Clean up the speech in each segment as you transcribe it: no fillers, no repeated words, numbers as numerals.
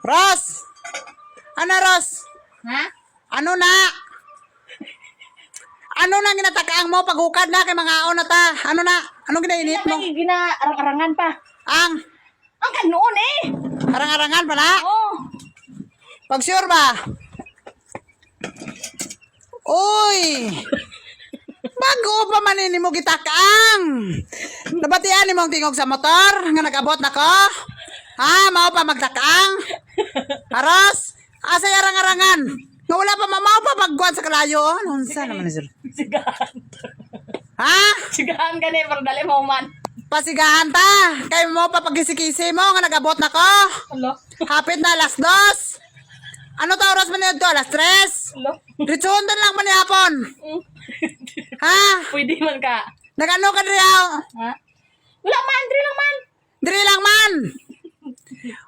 Ros! Ano, Ros? Ha? Ano na? Ano na ginatakaang mo pagukad na kay mga aon na ta? Ano na? Anong ginainit mo? May gina-arang-arangan pa. Ang Ang kanoon eh. arang-arangan pala? Oh. Pag sure ba? Uy! Bago pa manini mo gitakaang. Nabatian ni mong tingog sa motor nga nag-abot na ko? Ha? Mao pa magtakaang? Aros? Asay arang-arangan? Nga wala pa mamaw pa pagguan sa kalayo. Unsa naman ni sir? Sigahan. Ha? Sigahan ka ni, pero dali mo man. Pasigahan ta. Kay mo pa pagkisi-kisi mo nga nag-abot na ko. Hello? Hapit na alas 2. Ano ta oras man yun to? Alas 3? Hello? Ritsundan lang man hapon. Ha? Pwede man ka. Nagano ka diriyaw? Ha? Wala man, diri lang man. Diri lang man.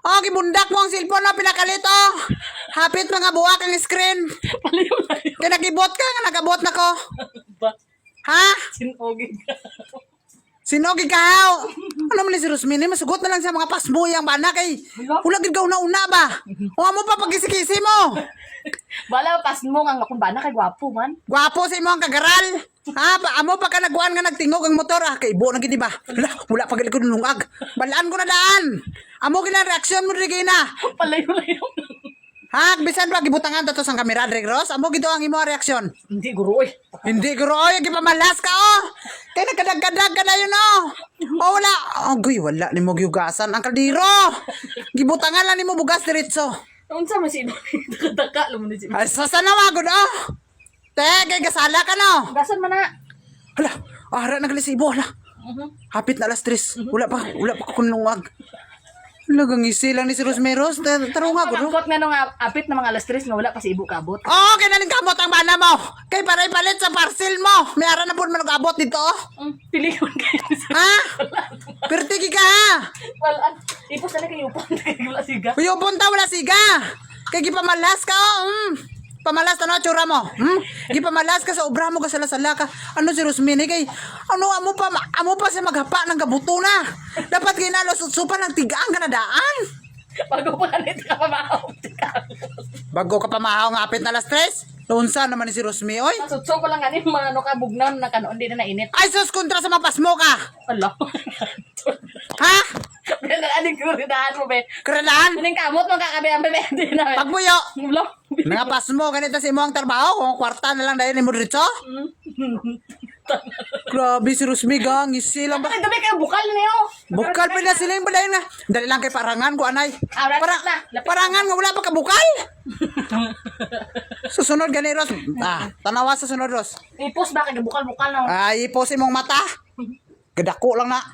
Oh, gibundak mo ang cellphone na pinakalito. Hapit mga buwak ang screen. Palayo-layo. Kaya nagibot ka nga nagabot na ko. Ba? Ha? Sinogin ka. Sinogi kahaw. Ano man ni si Rosmini, masugot na lang sa mga pasmuyang bana kay wala gid na una ba? O mo pa pagkisi-kisi mo. Bala, pas mo nga kung ba na kay gwapo man. Gwapo sa imo ang kagaral. Ha, amo pa ka nagkuan nga nagtingog ang motor kay ibo na gid ba? Wala pa gid ko nungag. Balaan ko na daan. Amo gina reaksyon mo diri na. Palayo-layo. Ha, bisan ba gibutangan to sang kamera Dre Ross? Amo gid ang imo reaksyon. Hindi, guro eh. Hindi ko oy gipamalas ka oh. Kay nagkadag-kadag ka na yun oh. Oh wala. Oh guy, wala nimo giugasan ang kaldero. Gibutangan lang nimo bugas diretso. Unsa man si Daka mo ni si. Ay sa nawagod oh. Te, kay gasala ka no. Gasan man na. Hala, ara naglisibo hala. Hapit na alas 3. Wala pa kunlungag. Lagang isi lang ni si Rosmeros. Tarunga ko. Pagkot nga nung apit na mga alas 3 nga wala pa si ibu kabot. Oh, kay naning kamot ang bana mo. Kay paray palit sa parcel mo. May ara na po man nag-abot dito. Pili ko kayo. Ha? Pertigi ka ha. Wala. Ipos na kayo upon. Wala siga. Uyo punta wala siga. Kay gipamalas ka oh. Pamalas na tsura mo. Gipamalas ka sa obra mo ka sala-sala ka. Ano si Rosmini kay ano amo pa sa maghapa ng gabuto na. Dapat ginalo susupan ng tigaan ka na daan. Bago pa ganit ka pa maaw. Bago ka pa mahaw nga apit na alas 3. Unsa naman ni si Rosmi oy? Masutso ko lang ganin mga ano ka bugnan na kanoon di na nainit. Ay sus kontra sa mapas mo ka. Ala. Ha? Pero aning kuridahan mo be. Karalaan? Aning kamot mo kakabi ang bebe di na. Pagbuyo. Ulo. Nga pas mo ganito si mo ang trabaho kung kwarta na lang dahil ni mo dito. Grabe si Rosmi gang isi lang ba? Ay dami kayo bukal niyo. Bukal pa na sila yung balay na. Dali lang kay parangan ko anay. Parangan nga wala pa ka bukal. Susunod gani Ros. Tanawa sa sunod Ros. Ipos ba kay bukal-bukal na. Ay ipos imong mata. Gadako lang na.